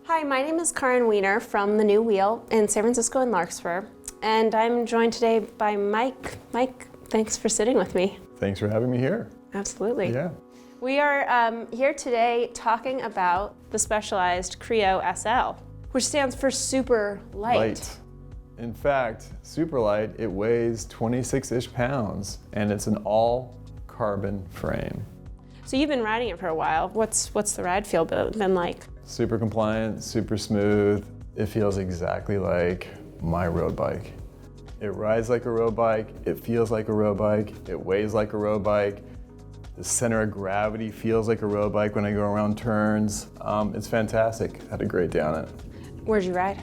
Hi, my name is Wiener from The New Wheel in San Francisco and Larkspur, and I'm joined today by Mike. Mike, thanks for sitting with me. Thanks for having me here. Absolutely. Yeah. We are here today talking about the Specialized Creo SL, which stands for super light. In fact, super light, it weighs 26-ish pounds, and it's an all carbon frame. So you've been riding it for a while. What's the ride feel been like? Super compliant, super smooth. It feels exactly like my road bike. It rides like a road bike, it feels like a road bike, it weighs like a road bike. The center of gravity feels like a road bike when I go around turns. It's fantastic. Had a great day on it. Where'd you ride?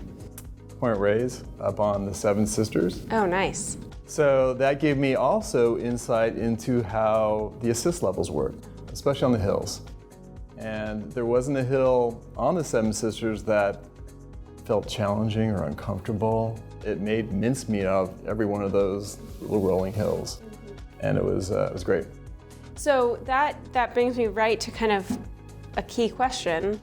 Point Reyes, up on the Seven Sisters. Oh, nice. So that gave me also insight into how the assist levels work, especially on the hills. And there wasn't a hill on the Seven Sisters that felt challenging or uncomfortable. It made mincemeat of every one of those little rolling hills. And it was great. So that brings me right to kind of a key question.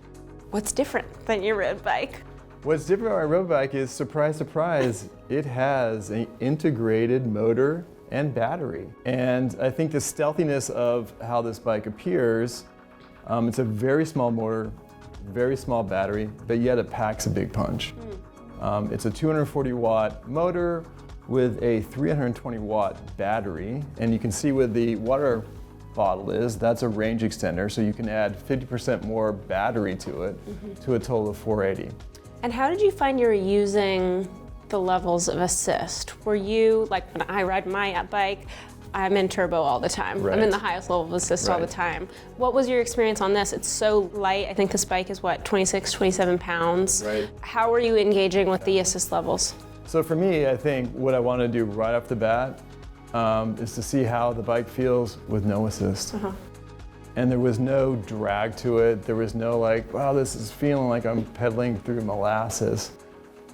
What's different than your road bike? What's different about my road bike is, surprise, surprise, it has an integrated motor and battery. And I think the stealthiness of how this bike appears, it's a very small motor, very small battery, but yet it packs a big punch. It's a 240 watt motor with a 320 watt battery. And you can see where the water bottle is, that's a range extender, so you can add 50% more battery to it, to a total of 480. And how did you find you were using the levels of assist? Were you, like when I ride my bike, I'm in turbo all the time. Right. I'm in the highest level of assist all the time. What was your experience on this? It's so light. I think this bike is what, 26, 27 pounds? Right. How are you engaging with the assist levels? So for me, I think what I want to do right off the bat is to see how the bike feels with no assist. And there was no drag to it. There was no like, wow, this is feeling like I'm pedaling through molasses.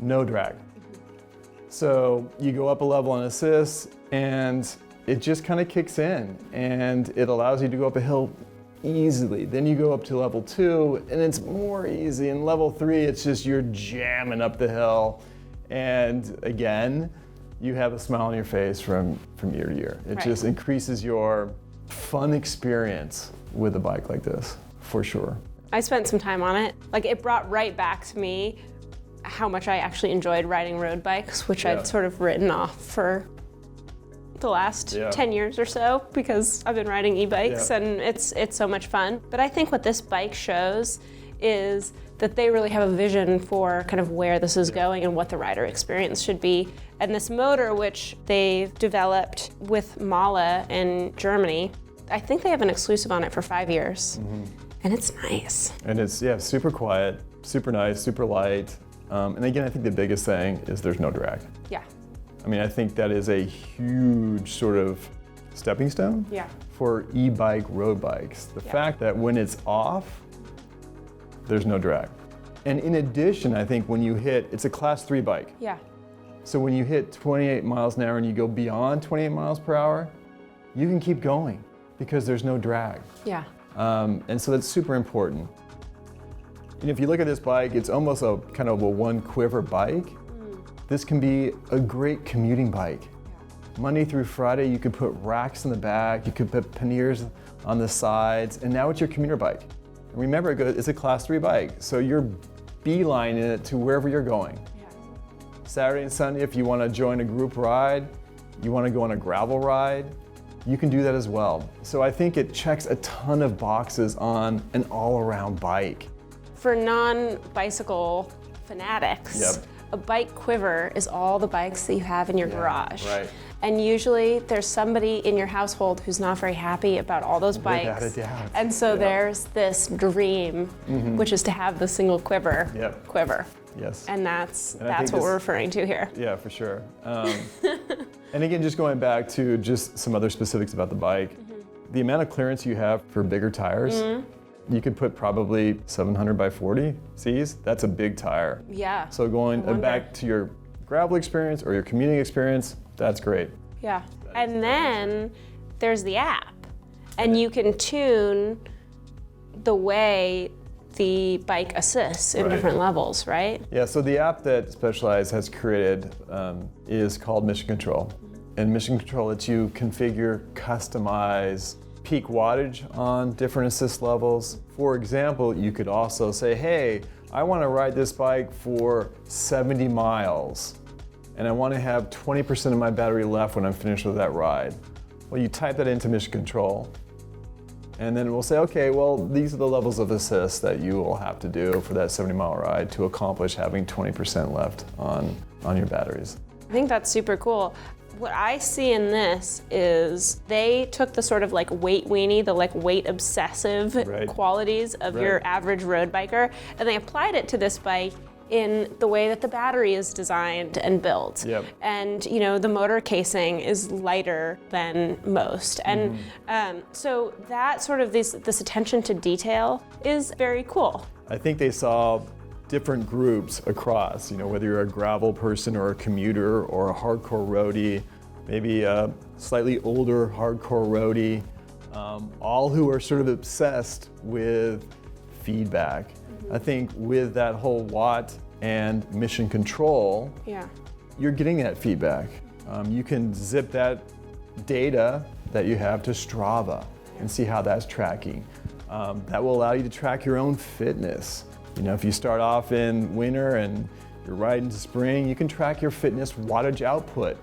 No drag. So you go up a level on assist and it just kind of kicks in and it allows you to go up a hill easily. Then you go up to level 2 and it's more easy. And level 3, it's just you're jamming up the hill. And again, you have a smile on your face from year to year. It just increases your fun experience with a bike like this, for sure. I spent some time on it. Like, it brought right back to me how much I actually enjoyed riding road bikes, which I'd sort of written off for the last 10 years or so because I've been riding e-bikes and it's so much fun. But I think what this bike shows is that they really have a vision for kind of where this is going and what the rider experience should be. And this motor, which they've developed with Mahle in Germany, I think they have an exclusive on it for 5 years. And it's nice. And it's, super quiet, super nice, super light. And again, I think the biggest thing is there's no drag. Yeah. I mean, I think that is a huge sort of stepping stone for e-bike road bikes. The fact that when it's off, there's no drag. And in addition, I think when you hit, it's a class 3 bike. Yeah. So when you hit 28 miles an hour and you go beyond 28 miles per hour, you can keep going because there's no drag. Yeah. And so that's super important. And if you look at this bike, it's almost a kind of a one Quiver bike. This can be a great commuting bike. Monday through Friday, you could put racks in the back, you could put panniers on the sides, and now it's your commuter bike. And remember, it's a class 3 bike, so you're beelining it to wherever you're going. Saturday and Sunday, if you want to join a group ride, you want to go on a gravel ride, you can do that as well. So I think it checks a ton of boxes on an all-around bike. For non-bicycle fanatics, a bike quiver is all the bikes that you have in your garage. Right. And usually there's somebody in your household who's not very happy about all those bikes. Without a doubt. And so there's this dream, which is to have the single quiver. Yes. And that's what we're referring to here. Yeah, for sure. And again, just going back to just some other specifics about the bike, the amount of clearance you have for bigger tires, you could put probably 700 by 40 Cs. That's a big tire. Yeah. So going back to your gravel experience or your commuting experience, that's great. Yeah. And then there's the app. And you can tune the way the bike assists in different levels, right? Yeah, so the app that Specialized has created is called Mission Control. And Mission Control lets you configure, customize peak wattage on different assist levels. For example, you could also say, hey, I want to ride this bike for 70 miles, and I want to have 20% of my battery left when I'm finished with that ride. Well, you type that into Mission Control, and then it will say, okay, well, these are the levels of assist that you will have to do for that 70-mile ride to accomplish having 20% left on your batteries. I think that's super cool. What I see in this is they took the sort of like weight weenie, the like weight obsessive qualities of your average road biker, and they applied it to this bike in the way that the battery is designed and built. Yep. And you know, the motor casing is lighter than most. And so that sort of this attention to detail is very cool. I think they saw different groups across, you know, whether you're a gravel person or a commuter or a hardcore roadie, maybe a slightly older hardcore roadie, all who are sort of obsessed with feedback. I think with that whole watt and Mission Control, you're getting that feedback. You can zip that data that you have to Strava and see how that's tracking. That will allow you to track your own fitness. You know, if you start off in winter and you're riding to spring, you can track your fitness wattage output.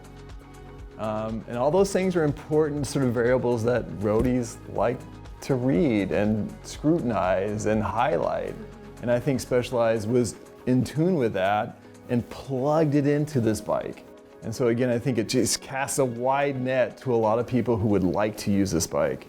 And all those things are important sort of variables that roadies like to read and scrutinize and highlight. And I think Specialized was in tune with that and plugged it into this bike. And so again, I think it just casts a wide net to a lot of people who would like to use this bike.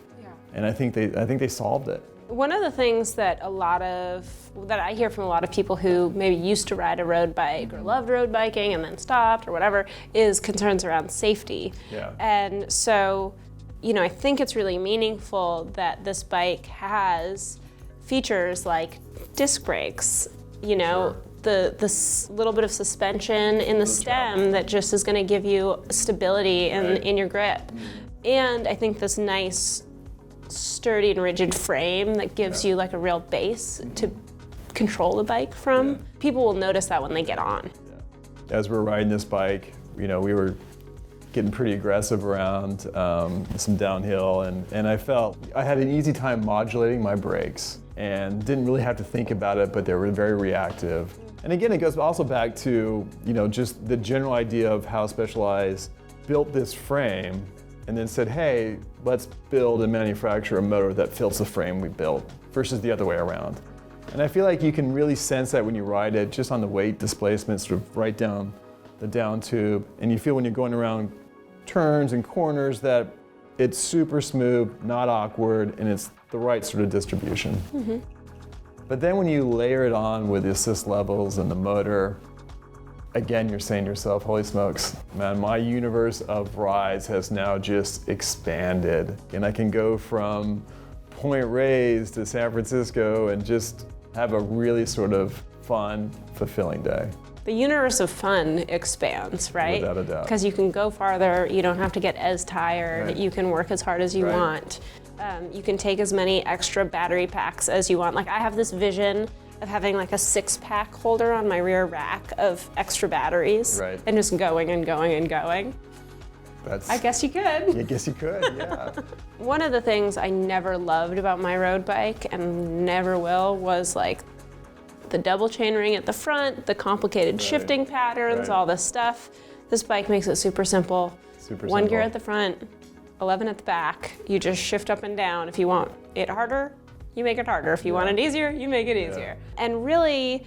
And I think they solved it. One of the things that I hear from a lot of people who maybe used to ride a road bike or loved road biking and then stopped or whatever is concerns around safety. And so, you know, I think it's really meaningful that this bike has features like disc brakes, you know, the little bit of suspension in the stem that just is going to give you stability in your grip. And I think this nice sturdy and rigid frame that gives you like a real base to control the bike from. People will notice that when they get on. As we're riding this bike, you know, we were getting pretty aggressive around some downhill, and I felt I had an easy time modulating my brakes and didn't really have to think about it, but they were very reactive. And again, it goes also back to, you know, just the general idea of how Specialized built this frame and then said, hey, let's build and manufacture a motor that fits the frame we built versus the other way around. And I feel like you can really sense that when you ride it, just on the weight displacement, sort of right down the down tube. And you feel when you're going around turns and corners that it's super smooth, not awkward, and it's the right sort of distribution. But then when you layer it on with the assist levels and the motor, again, you're saying to yourself, holy smokes, man, my universe of rides has now just expanded. And I can go from Point Reyes to San Francisco and just have a really sort of fun, fulfilling day. The universe of fun expands, right? Without a doubt. Because you can go farther, you don't have to get as tired, you can work as hard as you want. You can take as many extra battery packs as you want. Like I have this vision of having like a 6-pack holder on my rear rack of extra batteries and just going and going and going. I guess you could. I guess you could, yeah. One of the things I never loved about my road bike and never will was like the double chain ring at the front, the complicated shifting patterns, all this stuff. This bike makes it super simple. One gear at the front, 11 at the back. You just shift up and down. If you want it harder, you make it harder. If you want it easier, you make it easier. And really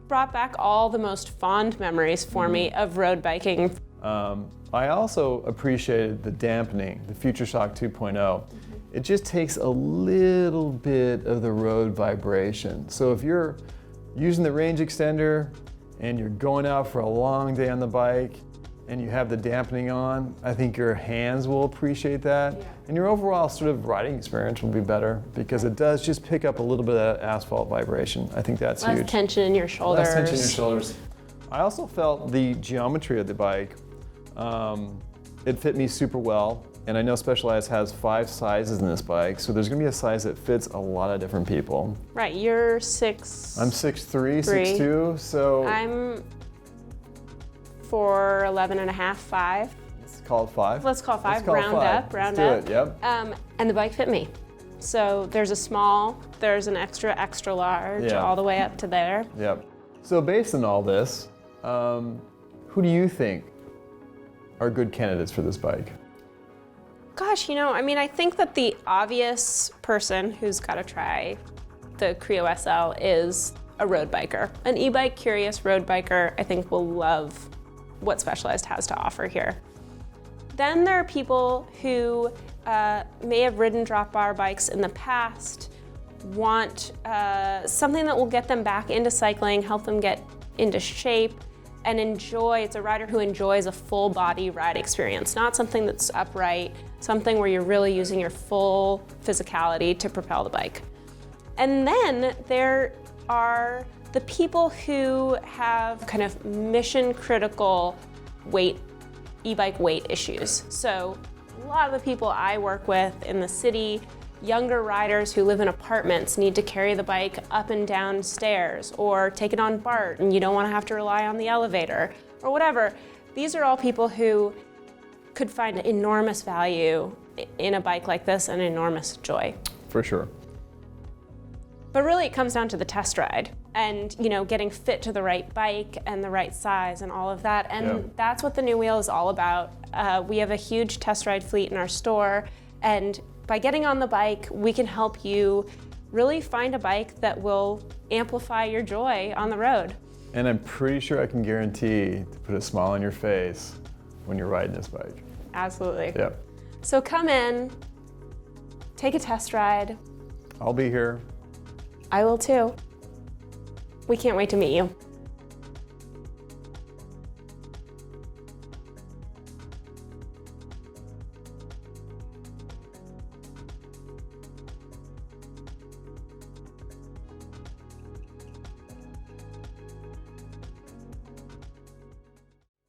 brought back all the most fond memories for me of road biking. I also appreciated the dampening, the Future Shock 2.0. It just takes a little bit of the road vibration. So if you're using the range extender and you're going out for a long day on the bike and you have the dampening on, I think your hands will appreciate that. And your overall sort of riding experience will be better because it does just pick up a little bit of asphalt vibration. I think that's huge. Less tension in your shoulders. Less tension in your shoulders. I also felt the geometry of the bike. It fit me super well. And I know Specialized has 5 sizes in this bike, so there's gonna be a size that fits a lot of different people. Right, you're 6. I'm 6'3", 6'2", so. I'm 4'11 and a half, 5. Let's call it 5. Let's call 5, Let's call round 5. up, round Let's up. do it, yep. And the bike fit me. So there's a small, there's an extra large, all the way up to there. Yep. So based on all this, who do you think are good candidates for this bike? Gosh, I mean, I think that the obvious person who's got to try the Creo SL is a road biker. An e-bike curious road biker, I think, will love what Specialized has to offer here. Then there are people who may have ridden drop bar bikes in the past, want something that will get them back into cycling, help them get into shape, and it's a rider who enjoys a full body ride experience, not something that's upright, something where you're really using your full physicality to propel the bike. And then there are the people who have kind of mission critical e-bike weight issues. So a lot of the people I work with in the city, younger riders who live in apartments, need to carry the bike up and down stairs or take it on BART and you don't want to have to rely on the elevator or whatever. These are all people who could find enormous value in a bike like this and enormous joy. For sure. But really it comes down to the test ride and getting fit to the right bike and the right size and all of that. And that's what the new wheel is all about. We have a huge test ride fleet in our store, and by getting on the bike, we can help you really find a bike that will amplify your joy on the road. And I'm pretty sure I can guarantee to put a smile on your face when you're riding this bike. Absolutely. Yep. So come in, take a test ride. I'll be here. I will too. We can't wait to meet you.